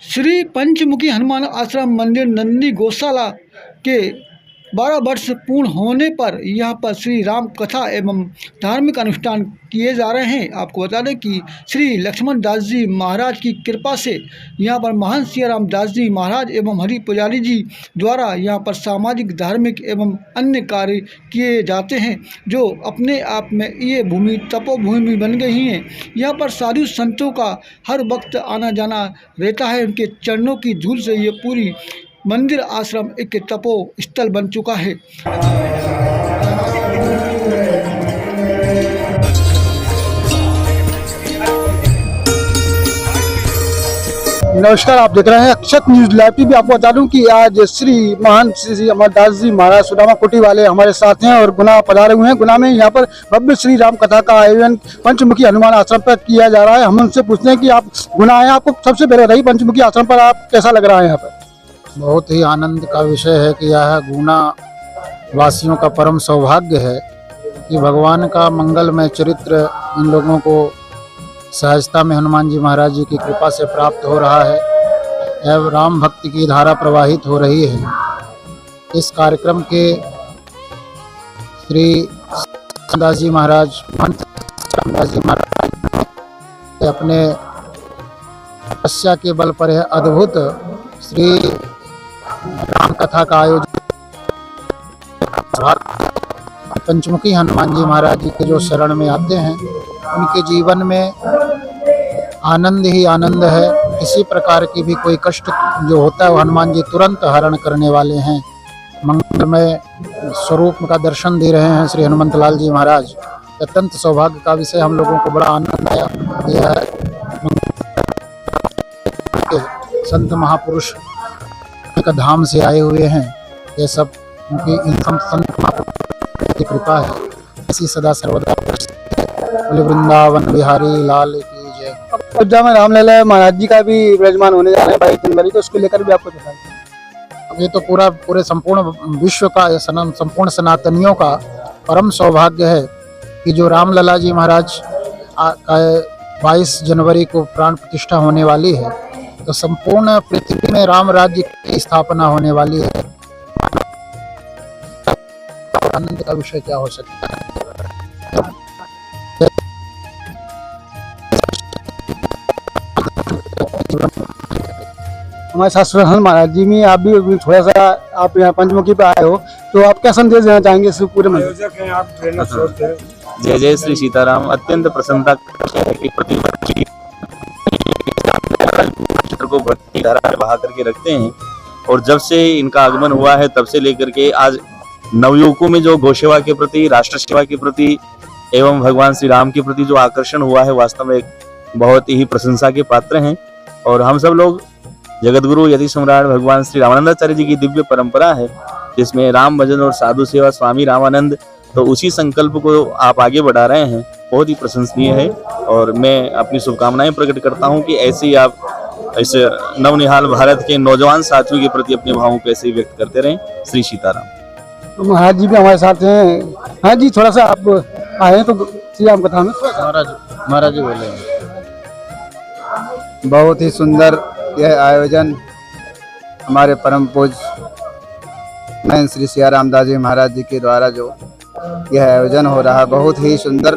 श्री पंचमुखी हनुमान आश्रम मंदिर नंदी गौशाला के 12 वर्ष पूर्ण होने पर यहाँ पर श्री राम कथा एवं धार्मिक अनुष्ठान किए जा रहे हैं। आपको बता दें कि श्री लक्ष्मण दास जी महाराज की कृपा से यहाँ पर महान सियाराम दास जी महाराज एवं हरि पुजारी जी द्वारा यहाँ पर सामाजिक धार्मिक एवं अन्य कार्य किए जाते हैं, जो अपने आप में ये भूमि तपोभूमि बन गई है। यहाँ पर साधु संतों का हर वक्त आना जाना रहता है। उनके चरणों की धूल से ये पूरी मंदिर आश्रम एक तपो स्थल बन चुका है। नमस्कार, आप देख रहे हैं अक्षत न्यूज लाइव टीवी। आपको बता दूं कि आज श्री महान श्री अमरदास जी महाराज सुदामा कुटी वाले हमारे साथ हैं और गुना पधारे हुए हैं। गुना में यहाँ पर भव्य श्री राम कथा का आयोजन पंचमुखी हनुमान आश्रम पर किया जा रहा है। हम उनसे पूछते हैं कि आप गुना आए, आपको सबसे पहले बताइए पंचमुखी आश्रम पर आप कैसा लग रहा है? यहाँ पर बहुत ही आनंद का विषय है कि यह गुना वासियों का परम सौभाग्य है कि भगवान का मंगलमय चरित्र इन लोगों को सहजता में हनुमान जी महाराज जी की कृपा से प्राप्त हो रहा है एवं राम भक्ति की धारा प्रवाहित हो रही है। इस कार्यक्रम के श्री दास जी महाराज अपने तपस्या के बल पर यह अद्भुत श्री राम कथा का आयोजन पंचमुखी हनुमान जी महाराज जी के जो शरण में आते हैं उनके जीवन में आनंद ही आनंद है। किसी प्रकार की भी कोई कष्ट जो होता है वो हनुमान जी तुरंत हरण करने वाले हैं। मंगलमय स्वरूप का दर्शन दे रहे हैं श्री हनुमंत लाल जी महाराज। अत्यंत सौभाग्य का विषय, हम लोगों को बड़ा आनंद आया। यह संत महापुरुष का धाम से आए हुए हैं, ये सब उनकी संत महापुरुष की कृपा है। इसी सदा सर्वदा वृंदावन बिहारी लाल की जय। अयोध्या में रामलला महाराज जी का भी विराजमान होने जा रहे हैं 22 जनवरी को, उसको लेकर भी आपको बताइए। ये तो पूरे संपूर्ण विश्व का, संपूर्ण सनातनियों का परम सौभाग्य है कि जो रामलला जी महाराज का 22 जनवरी को प्राण प्रतिष्ठा होने वाली है, तो संपूर्ण पृथ्वी में राम राज्य की स्थापना होने वाली है। आनंद का विषय क्या हो सकता है? हमारे साथ सुरहन महाराज जी में आप भी थोड़ा सा, आप यहाँ पंचमुखी पे आए हो तो आप क्या संदेश देना चाहेंगे इस पूरे मंदिर? जय जय श्री सीताराम। अत्यंत प्रसन्नता की प्रतिवर्षी को भक्ति धारा बहा करके रखते हैं, और जब से इनका आगमन हुआ है तब से लेकर के आज नवयुवकों में जो गौ सेवा के प्रति, राष्ट्र सेवा के प्रति एवं भगवान श्री राम के प्रति जो आकर्षण हुआ है, वास्तव में बहुत ही प्रशंसा के पात्र हैं। और हम सब लोग जगतगुरु यति सम्राट भगवान श्री रामानंदाचार्य जी की दिव्य परंपरा है, जिसमें राम भजन और साधु सेवा स्वामी रामानंद, तो उसी संकल्प को आप आगे बढ़ा रहे हैं, बहुत ही प्रशंसनीय है। और मैं अपनी शुभकामनाएं प्रकट करता हूं कि ऐसे ही आप इस नवनिहाल भारत के नौजवान साथियों के प्रति अपने भावों को ऐसे ही व्यक्त करते रहें। श्री सीताराम। तो महाराज जी भी हमारे साथ हैं। हाँ जी, थोड़ा सा आप आए तो श्री राम कथा में। महाराज जी बोले। बहुत ही सुंदर यह आयोजन हमारे परम पूज्य महन श्री सियाराम दास जी महाराज जी के द्वारा जो यह आयोजन हो रहा है, बहुत ही सुंदर।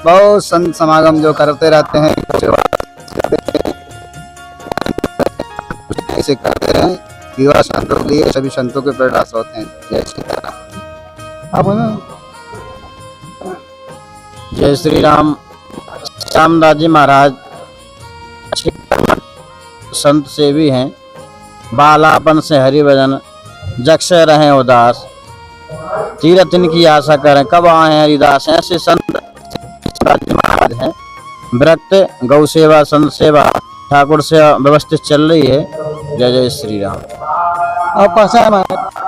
बहुत संत समागम जो करते रहते हैं, ऐसे करते रहे। युवा संतों के लिए सभी संतों के प्रयास होते हैं। जय श्री राम। जय श्री राम। श्यामदास जी महाराज संत सेवी हैं। बालापन से हरि भजन जग से रहें उदास, तीरथ की आशा करें कब आए हरिदास। ऐसे संत महाराज हैं। व्रत गौ सेवा, संत सेवा, ठाकुर सेवा व्यवस्थित चल रही है। जय जय श्री राम। आप कैसा है महाराज?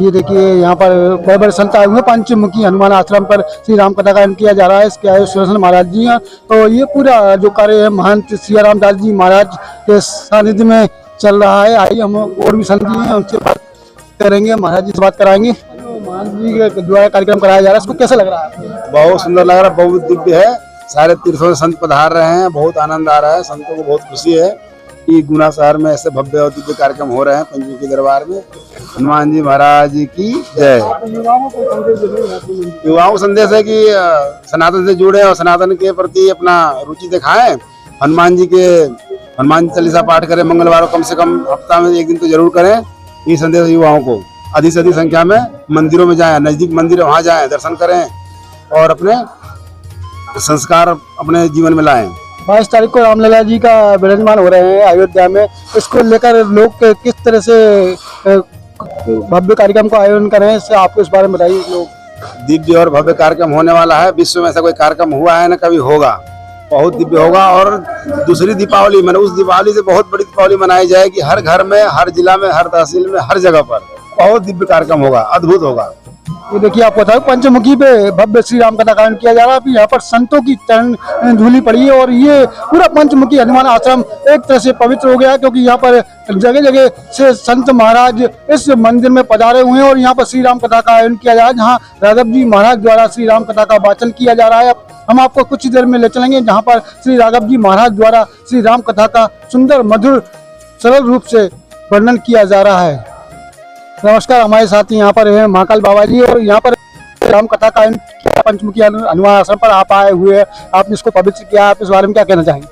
ये देखिए यहाँ पर बड़े बड़े संत आए हुए हैं। पंचमुखी हनुमान आश्रम पर श्री राम कथा का किया जा रहा है। इसके आयोजन सुरहन महाराज जी हैं। तो ये पूरा जो कार्य है महंत सियाराम दास जी महाराज के सानिध्य में चल रहा है। आइए हम और भी संत जी हैं, उनसे बात करेंगे, महाराज जी से बात कराएंगे। महाराज जी के द्वारा कार्यक्रम कराया जा रहा है, इसको कैसा लग रहा है? बहुत सुंदर लग रहा है, बहुत दिव्य है। सारे तीर्थों से संत पधार रहे हैं, बहुत आनंद आ रहा है, संतों को बहुत खुशी है। कि गुना शहर में ऐसे भव्य और दिव्य कार्यक्रम हो रहे हैं पंचमुखी दरबार में। हनुमान जी महाराज की जय। युवाओं को संदेश है कि सनातन से जुड़े और सनातन के प्रति अपना रुचि दिखाएं। हनुमान चालीसा पाठ करें, मंगलवार कम से कम हफ्ता में एक दिन तो जरूर करें। ये संदेश युवाओं को अधिक से अधिक संख्या में मंदिरों में जाएं, नजदीक मंदिर है वहाँ जाएं, दर्शन करें और अपने संस्कार अपने जीवन में लाएं। 22 तारीख को रामलला जी का विराजमान हो रहे हैं अयोध्या में। इसको लेकर लोग किस तरह से भव्य कार्यक्रम को आयोजन कर रहे हैं, इससे आपको इस बारे में बताइए। लोग दिव्य और भव्य कार्यक्रम होने वाला है। विश्व में ऐसा कोई कार्यक्रम हुआ है ना कभी होगा। बहुत दिव्य होगा। और दूसरी दीपावली मैंने उस दीपावली से बहुत बड़ी दीपावली मनाई जाएगी। हर घर में, हर जिला में, हर तहसील में, हर जगह पर बहुत दिव्य कार्यक्रम होगा, अद्भुत होगा। ये देखिए, आपको बताऊं पंचमुखी पे भव्य श्री राम कथा का आयोजन किया जा रहा है। अभी यहाँ पर संतों की चरण धूलि पड़ी है और ये पूरा पंचमुखी हनुमान आश्रम एक तरह से पवित्र हो गया है, क्योंकि यहाँ पर जगह जगह से संत महाराज इस मंदिर में पधारे हुए हैं और यहाँ पर श्री राम कथा का आयोजन किया जा रहा है, जहाँ राघव जी महाराज द्वारा श्री राम कथा का वाचन किया जा रहा है। हम आपको कुछ ही देर में ले चलेंगे जहाँ पर श्री राघव जी महाराज द्वारा श्री राम कथा का सुंदर मधुर सरल रूप से वर्णन किया जा रहा है। नमस्कार, हमारे साथी यहाँ पर हैं महाकाल बाबा जी और यहाँ पर राम कथा का पंचमुखी हनुमान आश्रम पर आप आए हुए हैं। आपने इसको पवित्र किया, आप इस बारे में क्या कहना चाहेंगे?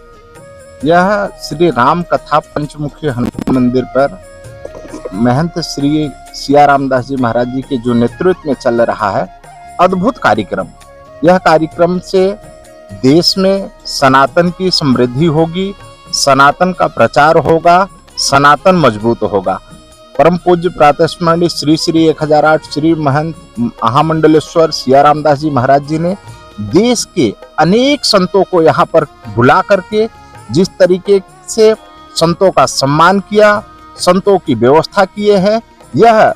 यह श्री राम कथा पंचमुखी हनुमान मंदिर पर महंत श्री सिया रामदास जी महाराज जी के जो नेतृत्व में चल रहा है अद्भुत कार्यक्रम। यह कार्यक्रम से देश में सनातन की समृद्धि होगी, सनातन का प्रचार होगा, सनातन मजबूत होगा। परम पूज्य प्रातस्मरणीय श्री श्री 1008 श्री महंत महामंडलेश्वर सिया रामदास जी महाराज जी ने देश के अनेक संतों को यहाँ पर बुला करके जिस तरीके से संतों का सम्मान किया, संतों की व्यवस्था किए हैं, यह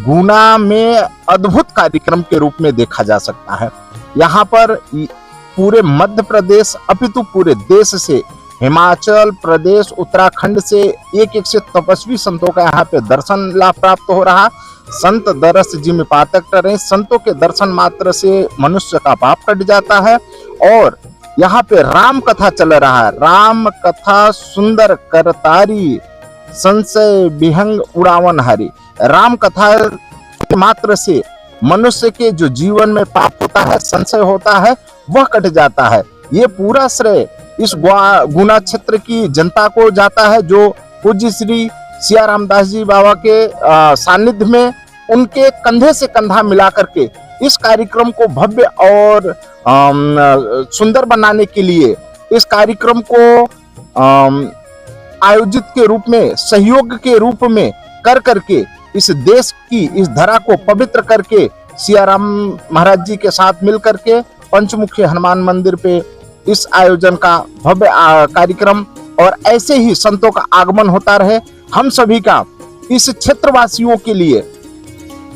गुना में अद्भुत कार्यक्रम के रूप में देखा जा सकता है। यहाँ पर पूरे मध्य प्रदेश अपितु पूरे देश से, हिमाचल प्रदेश, उत्तराखंड से एक एक से तपस्वी संतों का यहाँ पे दर्शन लाभ प्राप्त हो रहा। संत दरस जिम पातक टरें, संतों के दर्शन मात्र से मनुष्य का पाप कट जाता है। और यहाँ पे राम कथा चल रहा है। राम कथा सुंदर करतारी, संशय विहंग उड़ावन हरि। राम कथा मात्र से मनुष्य के जो जीवन में पाप होता है, संशय होता है, वह कट जाता है। ये पूरा श्रेय इस गुना क्षेत्र की जनता को जाता है, जो पूज्य श्री सिया रामदास जी बाबा के सानिध्य में उनके कंधे से कंधा मिला करके इस कार्यक्रम को भव्य और सुंदर बनाने के लिए, इस कार्यक्रम को आयोजित के रूप में, सहयोग के रूप में कर करके इस देश की, इस धरा को पवित्र करके सिया राम महाराज जी के साथ मिल करके पंचमुखी हनुमान मंदिर पे इस आयोजन का भव्य कार्यक्रम और ऐसे ही संतों का आगमन होता रहे। हम सभी का इस क्षेत्रवासियों के लिए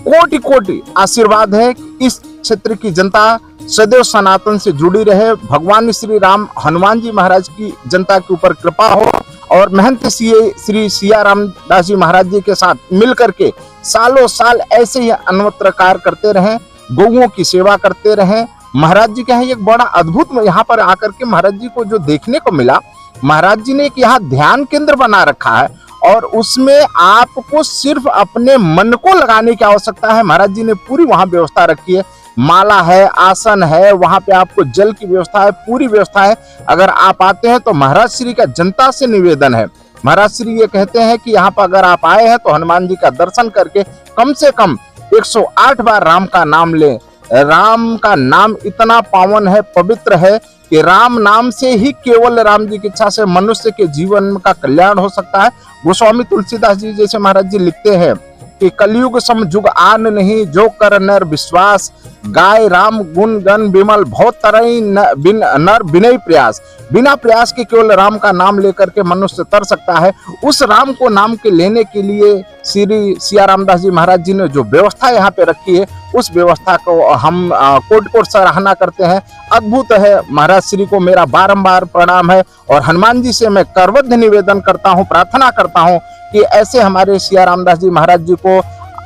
कोटि कोटि आशीर्वाद है कि इस क्षेत्र की जनता सदैव सनातन से जुड़ी रहे। भगवान श्री राम हनुमान जी महाराज की जनता के ऊपर कृपा हो और महंत श्री सिया रामदास जी महाराज जी के साथ मिल करके सालों साल ऐसे ही अन्वत्र कार्य करते रहें, गौओं की सेवा करते रहें। महाराज जी के यहाँ एक बड़ा अद्भुत यहाँ पर आकर के महाराज जी को जो देखने को मिला, महाराज जी ने एक यहाँ ध्यान केंद्र बना रखा है और उसमें आपको सिर्फ अपने मन को लगाने की आवश्यकता है। महाराज जी ने पूरी वहाँ व्यवस्था रखी है, माला है, आसन है, वहाँ पे आपको जल की व्यवस्था है, पूरी व्यवस्था है। अगर आप आते हैं तो महाराज श्री का जनता से निवेदन है, महाराज श्री ये कहते हैं कि यहाँ पर अगर आप आए हैं तो हनुमान जी का दर्शन करके कम से कम 108 बार राम का नाम लें। राम का नाम इतना पावन है, पवित्र है कि राम नाम से ही केवल राम जी की इच्छा से मनुष्य के जीवन का कल्याण हो सकता है। गोस्वामी तुलसीदास जी जैसे महाराज जी लिखते हैं कि कलयुग सम जुग आन नहीं, जो कर नर विश्वास, गाय राम गुण गण विमल, बहुत तरई नर बिना प्रयास। बिना प्रयास के केवल राम का नाम लेकर के मनुष्य तर सकता है। उस राम को नाम के लेने के लिए श्री सिया रामदास जी महाराज जी ने जो व्यवस्था यहाँ पे रखी है, उस व्यवस्था को हम कोट कोट सराहना करते हैं। अद्भुत है। महाराज श्री को मेरा बारंबार प्रणाम है और हनुमान जी से मैं करबद्ध निवेदन करता हूँ, प्रार्थना करता हूँ कि ऐसे हमारे सिया रामदास जी महाराज जी को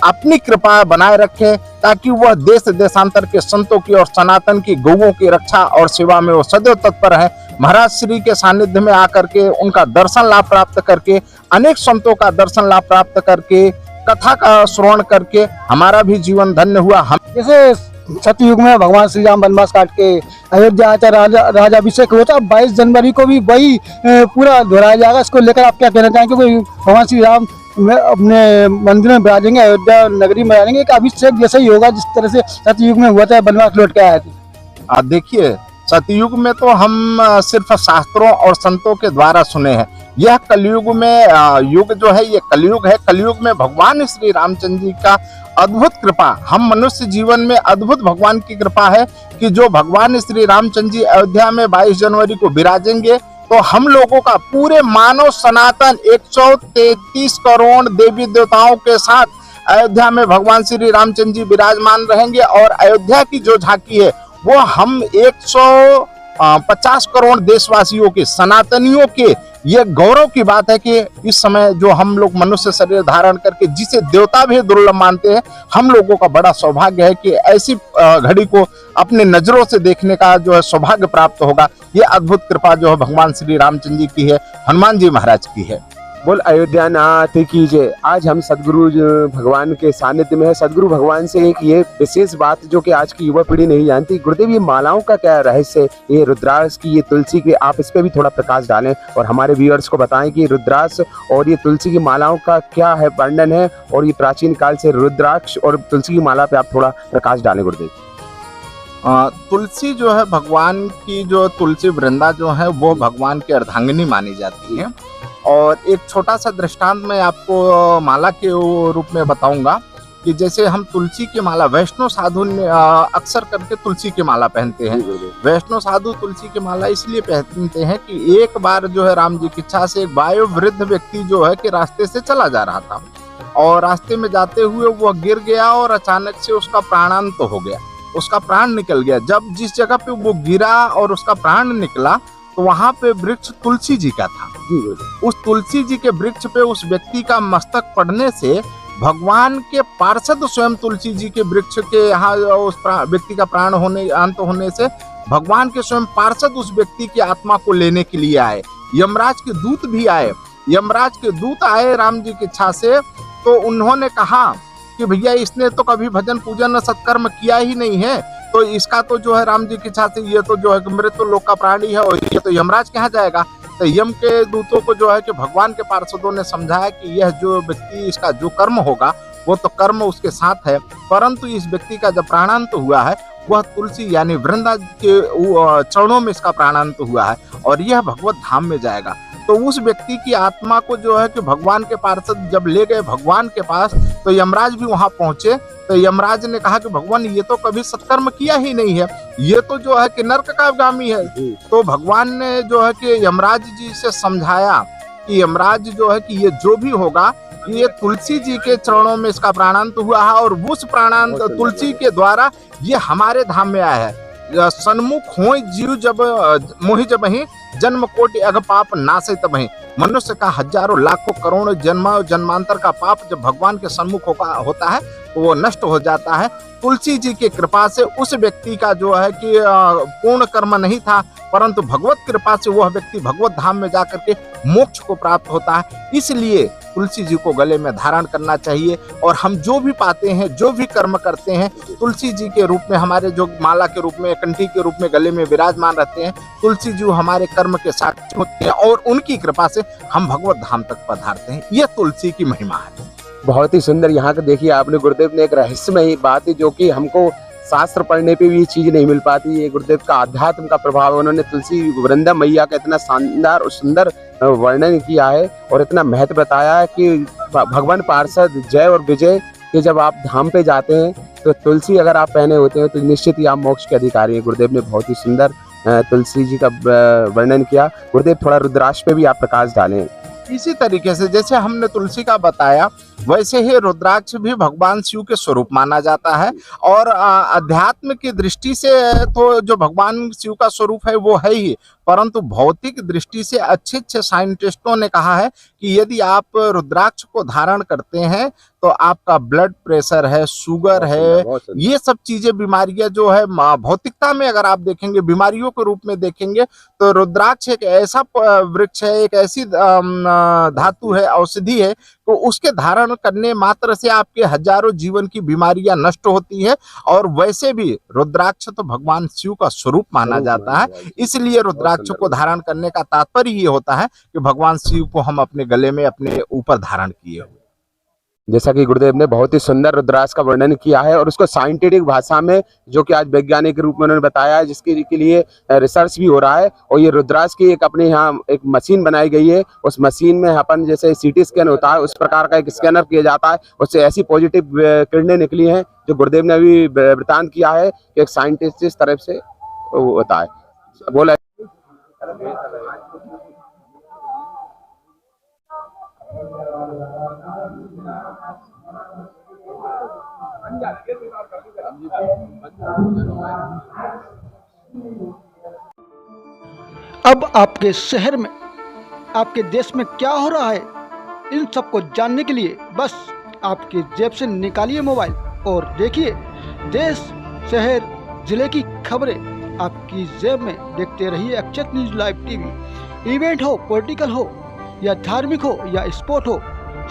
अपनी कृपा बनाए रखे, ताकि वह देश देशांतर के संतों की और सनातन की गौओं की रक्षा और सेवा में वो सदैव तत्पर है। महाराज श्री के सानिध्य में आकर के उनका दर्शन लाभ प्राप्त करके, अनेक संतों का दर्शन लाभ प्राप्त करके, कथा का श्रवण करके हमारा भी जीवन धन्य हुआ। हम जैसे सतयुग में भगवान श्री राम वनवास काट के अयोध्या आया, राजा अभिषेक हुआ था, 22 जनवरी को भी वही पूरा दोहराया जाएगा। इसको लेकर आप क्या कहना चाहेंगे? क्योंकि भगवान श्री राम अपने मंदिर में विराजेंगे, अयोध्या नगरी में रहेंगे, एक अभिषेक जैसे ही होगा जिस तरह से सतयुग में हुआ था, वनवास लौट के आए थे। देखिए, सतयुग में तो हम सिर्फ शास्त्रों और संतों के द्वारा सुने हैं। यह कलयुग में युग जो है, ये कलयुग है। कलयुग में भगवान श्री रामचंद्र जी का अद्भुत कृपा, हम मनुष्य जीवन में अद्भुत भगवान की कृपा है कि जो भगवान श्री रामचंद्र जी अयोध्या में 22 जनवरी को विराजेंगे, तो हम लोगों का पूरे मानव सनातन 133 करोड़ देवी देवताओं के साथ अयोध्या में भगवान श्री रामचंद्र जी विराजमान रहेंगे। और अयोध्या की जो झांकी है वो हम 150 करोड़ देशवासियों के, सनातनियों के, ये गौरव की बात है कि इस समय जो हम लोग मनुष्य शरीर धारण करके जिसे देवता भी दुर्लभ मानते हैं, हम लोगों का बड़ा सौभाग्य है कि ऐसी घड़ी को अपने नजरों से देखने का जो है सौभाग्य प्राप्त होगा। ये अद्भुत कृपा जो है भगवान श्री रामचंद्र जी की है, हनुमान जी महाराज की है। बोल अयोध्या नाथ की जय। आज हम सदगुरु भगवान के सानिध्य में है। सदगुरु भगवान से एक ये विशेष बात जो कि आज की युवा पीढ़ी नहीं जानती, गुरुदेव ये मालाओं का क्या रहस्य, ये रुद्राक्ष की, ये तुलसी की, आप इस पे भी थोड़ा प्रकाश डालें और हमारे व्यूअर्स को बताएं कि रुद्राक्ष और ये तुलसी की मालाओं का क्या है वर्णन है, और ये प्राचीन काल से रुद्राक्ष और तुलसी की माला पे आप थोड़ा प्रकाश डालें गुरुदेव। तुलसी जो है भगवान की, जो तुलसी वृंदा जो है वो भगवान की अर्धांगिनी मानी जाती है। और एक छोटा सा दृष्टांत मैं आपको माला के रूप में बताऊंगा कि जैसे हम तुलसी की माला, वैष्णव साधु ने अक्सर करके तुलसी की माला पहनते हैं। वैष्णव साधु तुलसी की माला इसलिए पहनते हैं कि एक बार जो है राम जी की इच्छा से एक वयोवृद्ध व्यक्ति जो है कि रास्ते से चला जा रहा था, और रास्ते में जाते हुए वह गिर गया और अचानक से उसका प्राणांत हो गया, उसका प्राण निकल गया। जब जिस जगह पे वो गिरा और उसका प्राण निकला, तो वहां पे वृक्ष तुलसी जी का था। उस तुलसी जी के वृक्ष पे उस व्यक्ति का मस्तक पड़ने से भगवान के पार्षद स्वयं तुलसी जी के वृक्ष के यहाँ उस व्यक्ति का प्राण होने, अंत होने से भगवान के स्वयं पार्षद उस व्यक्ति की आत्मा को लेने के लिए आए। यमराज के दूत भी आए, यमराज के दूत आए राम जी की इच्छा से। तो उन्होंने कहा कि भैया इसने तो कभी भजन पूजन सत्कर्म किया ही नहीं है, तो इसका तो जो है राम जी की इच्छा से ये तो जो है मृत तो लोक का प्राणी है और ये तो यमराज के यहाँ जाएगा। तो यम के दूतों को जो है कि भगवान के पार्षदों ने समझाया कि यह जो व्यक्ति, इसका जो कर्म होगा वो तो कर्म उसके साथ है, परंतु इस व्यक्ति का जब प्राणांत हुआ है वह तुलसी यानी वृंदा के चरणों में इसका प्राणांत हुआ है और यह भगवत धाम में जाएगा। तो उस व्यक्ति की आत्मा को जो है कि भगवान के पार्षद जब ले गए भगवान के पास, तो यमराज भी वहां पहुंचे। तो यमराज ने कहा कि भगवान ये तो कभी सत्कर्म किया ही नहीं है, ये तो जो है कि नरक का गामी है। तो भगवान ने जो है कि यमराज जी से समझाया कि यमराज जो है कि ये जो भी होगा, ये तुलसी जी के चरणों में इसका प्राणांत हुआ है और उस प्राणांत तुलसी के द्वारा ये हमारे धाम में आया है। सन्मुख हो जीव जब मोहि जब ही जन्म कोटि अघ पाप नासे तब ही। मनुष्य का हजारों लाखों करोड़ों जन्मांतर का पाप जब भगवान के सन्मुख होता है तो वो नष्ट हो जाता है। तुलसी जी की कृपा से उस व्यक्ति का जो है कि पूर्ण कर्म नहीं था, परंतु भगवत कृपा से वह व्यक्ति भगवत धाम में जाकर के मोक्ष को प्राप्त होता है। इसलिए तुलसी जी को गले में धारण करना चाहिए और हम जो भी पाते हैं, जो भी कर्म करते हैं, तुलसी जी के रूप में, हमारे जो माला के रूप में, कंठी के रूप में गले में विराजमान रहते हैं, तुलसी जी हमारे कर्म के साक्षी होते हैं और उनकी कृपा से हम भगवत धाम तक पधारते हैं। यह तुलसी की महिमा है। बहुत ही सुंदर। यहाँ का देखिए आपने, गुरुदेव ने एक रहस्यमयी बात है जो कि हमको शास्त्र पढ़ने पे भी ये चीज नहीं मिल पाती। ये गुरुदेव का आध्यात्म का प्रभाव है। उन्होंने तुलसी वृंदा मैया का इतना शानदार और सुंदर वर्णन किया है और इतना महत्व बताया है कि भगवान पार्षद जय और विजय के जब आप धाम पे जाते हैं तो तुलसी अगर आप पहने होते हैं तो निश्चित ही आप मोक्ष के अधिकारी हैं। गुरुदेव ने बहुत ही सुंदर तुलसी जी का वर्णन किया। गुरुदेव थोड़ा रुद्राक्ष पे भी आप प्रकाश डालें। इसी तरीके से जैसे हमने तुलसी का बताया वैसे ही रुद्राक्ष भी भगवान शिव के स्वरूप माना जाता है। और अध्यात्म की दृष्टि से तो जो भगवान शिव का स्वरूप है वो है ही, परंतु भौतिक दृष्टि से अच्छे अच्छे साइंटिस्टों ने कहा है कि यदि आप रुद्राक्ष को धारण करते हैं तो आपका ब्लड प्रेशर है, शुगर है, ये सब चीजें बीमारियां जो है भौतिकता में अगर आप देखेंगे, बीमारियों के रूप में देखेंगे, तो रुद्राक्ष एक ऐसा वृक्ष है, एक ऐसी धातु है, औषधि है, तो उसके धारण करने मात्र से आपके हजारों जीवन की बीमारियां नष्ट होती है। और वैसे भी रुद्राक्ष तो भगवान शिव का स्वरूप माना जाता है, इसलिए रुद्राक्ष को धारण करने का तात्पर्य ये होता है कि भगवान शिव को हम अपने गले में अपने ऊपर धारण किए हुए। जैसा कि गुरुदेव ने बहुत ही सुंदर रुद्राक्ष का वर्णन किया है और उसको साइंटिफिक भाषा में, जो कि आज वैज्ञानिक रूप में उन्होंने बताया है, जिसके के लिए रिसर्च भी हो रहा है। और ये रुद्राक्ष की एक अपने यहाँ एक मशीन बनाई गई है, उस मशीन में अपन जैसे सीटी स्कैन होता है उस प्रकार का एक स्कैनर किया जाता है, उससे ऐसी पॉजिटिव किरणें निकली हैं जो गुरुदेव ने अभी वृतांत किया है कि एक साइंटिस्ट इस तरफ से होता है बोला। अब आपके शहर में, आपके देश में क्या हो रहा है, इन सबको जानने के लिए बस आपके जेब से निकालिए मोबाइल और देखिए देश, शहर, जिले की खबरें आपकी जेब में। देखते रहिए अक्षत न्यूज़ लाइव टीवी। इवेंट हो, पॉलिटिकल हो या धार्मिक हो या स्पोर्ट हो,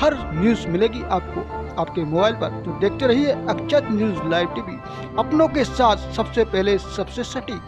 हर न्यूज़ मिलेगी आपको आपके मोबाइल पर। तो देखते रहिए अक्षत न्यूज़ लाइव टीवी, अपनों के साथ सबसे पहले सबसे सटीक।